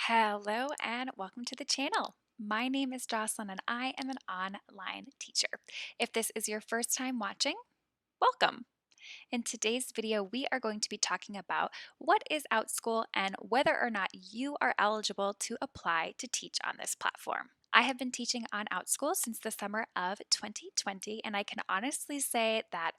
Hello and welcome to the channel. My name is Jocelyn and I am an online teacher. If this is your first time watching, welcome. In today's video, we are going to be talking about what is Outschool and whether or not you are eligible to apply to teach on this platform. I have been teaching on Outschool since the summer of 2020, and I can honestly say that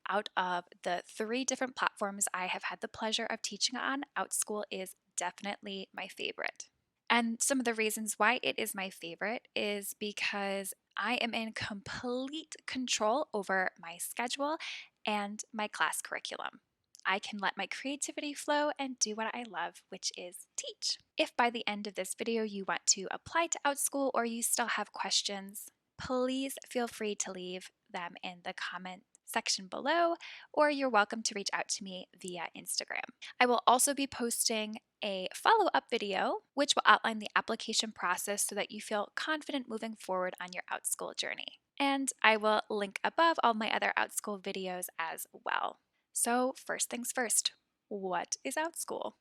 out of the 3 different platforms I have had the pleasure of teaching on, Outschool is definitely my favorite. And some of the reasons why it is my favorite is because I am in complete control over my schedule and my class curriculum. I can let my creativity flow and do what I love, which is teach. If by the end of this video you want to apply to Outschool or you still have questions, please feel free to leave them in the comment section below, or you're welcome to reach out to me via Instagram. I will also be posting a follow-up video which will outline the application process so that you feel confident moving forward on your Outschool journey. And I will link above all my other Outschool videos as well. So first things first, what is Outschool?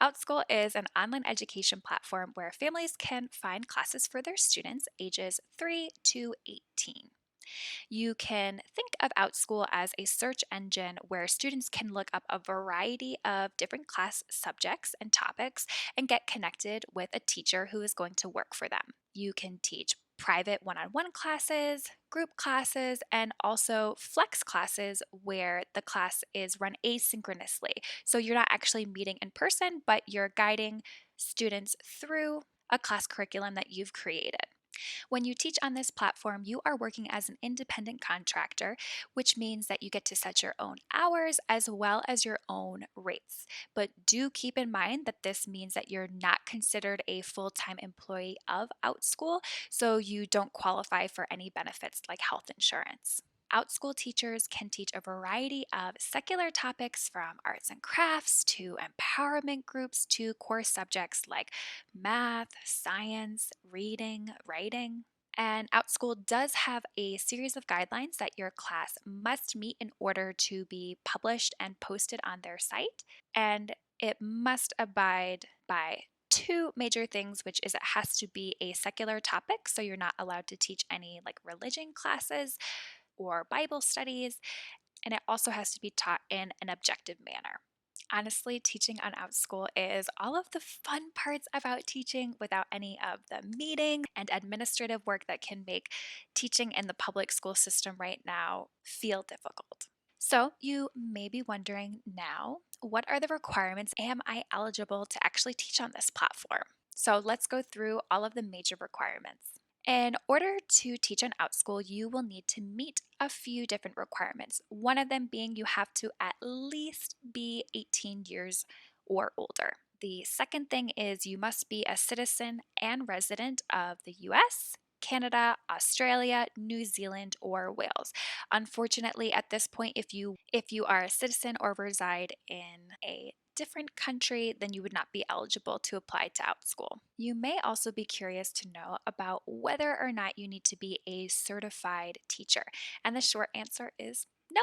Outschool is an online education platform where families can find classes for their students ages 3 to 18. You can think of Outschool as a search engine where students can look up a variety of different class subjects and topics and get connected with a teacher who is going to work for them. You can teach private one-on-one classes, group classes, and also flex classes where the class is run asynchronously. So you're not actually meeting in person, but you're guiding students through a class curriculum that you've created. When you teach on this platform, you are working as an independent contractor, which means that you get to set your own hours as well as your own rates. But do keep in mind that this means that you're not considered a full-time employee of Outschool, so you don't qualify for any benefits like health insurance. Outschool teachers can teach a variety of secular topics from arts and crafts to empowerment groups to core subjects like math, science, reading, writing. And Outschool does have a series of guidelines that your class must meet in order to be published and posted on their site. And it must abide by 2 major things, which is it has to be a secular topic, so you're not allowed to teach any like religion classes or Bible studies, and it also has to be taught in an objective manner. Honestly, teaching on Outschool is all of the fun parts about teaching without any of the meeting and administrative work that can make teaching in the public school system right now feel difficult. So you may be wondering now, what are the requirements? Am I eligible to actually teach on this platform? So let's go through all of the major requirements. In order to teach on Outschool, you will need to meet a few different requirements. One of them being you have to at least be 18 years or older. The second thing is you must be a citizen and resident of the US, Canada, Australia, New Zealand, or Wales. Unfortunately, at this point, if you are a citizen or reside in a different country, then you would not be eligible to apply to Outschool. You may also be curious to know about whether or not you need to be a certified teacher, and the short answer is no.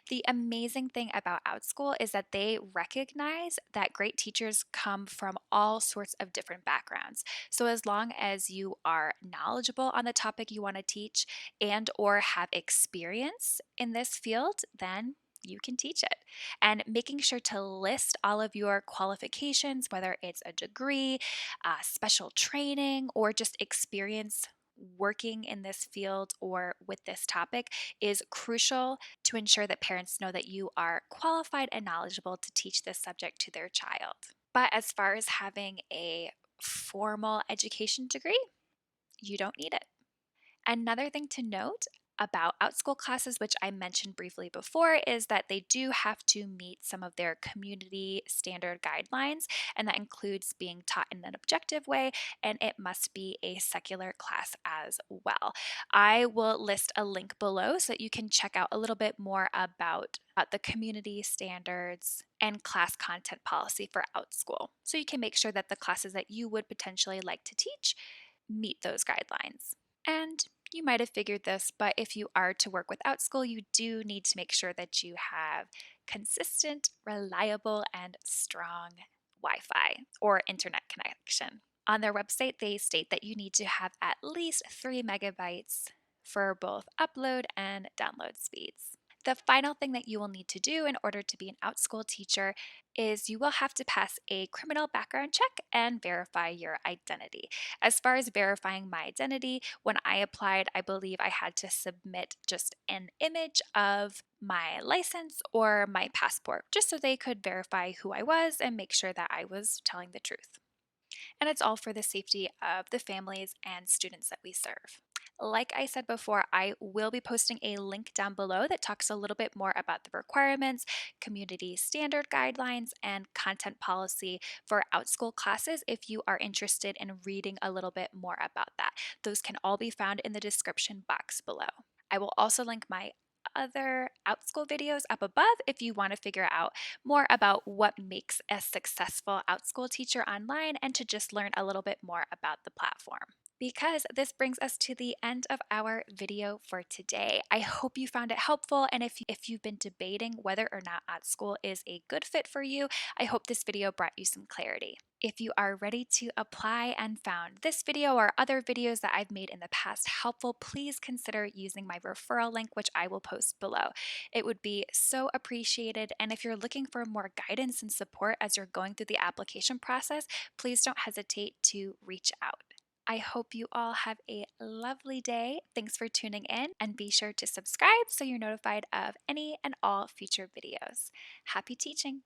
The amazing thing about Outschool is that they recognize that great teachers come from all sorts of different backgrounds. So as long as you are knowledgeable on the topic you want to teach and or have experience in this field, then you can teach it. And making sure to list all of your qualifications, whether it's a degree, special training, or just experience working in this field or with this topic, is crucial to ensure that parents know that you are qualified and knowledgeable to teach this subject to their child. But as far as having a formal education degree, you don't need it. Another thing to note about Outschool classes, which I mentioned briefly before, is that they do have to meet some of their community standard guidelines, and that includes being taught in an objective way, and it must be a secular class as well. I will list a link below so that you can check out a little bit more about the community standards and class content policy for Outschool, so you can make sure that the classes that you would potentially like to teach meet those guidelines. And you might have figured this, but if you are to work with Outschool, you do need to make sure that you have consistent, reliable, and strong Wi Fi or internet connection. On their website, they state that you need to have at least 3 megabytes for both upload and download speeds. The final thing that you will need to do in order to be an Outschool teacher is you will have to pass a criminal background check and verify your identity. As far as verifying my identity, when I applied, I believe I had to submit just an image of my license or my passport, just so they could verify who I was and make sure that I was telling the truth. And it's all for the safety of the families and students that we serve. Like I said before, I will be posting a link down below that talks a little bit more about the requirements, community standard guidelines, and content policy for Outschool classes if you are interested in reading a little bit more about that. Those can all be found in the description box below. I will also link my other Outschool videos up above if you want to figure out more about what makes a successful Outschool teacher online and to just learn a little bit more about the platform. Because this brings us to the end of our video for today. I hope you found it helpful, and if you've been debating whether or not Outschool is a good fit for you, I hope this video brought you some clarity. If you are ready to apply and found this video or other videos that I've made in the past helpful, please consider using my referral link, which I will post below. It would be so appreciated, and if you're looking for more guidance and support as you're going through the application process, please don't hesitate to reach out. I hope you all have a lovely day. Thanks for tuning in, and be sure to subscribe so you're notified of any and all future videos. Happy teaching!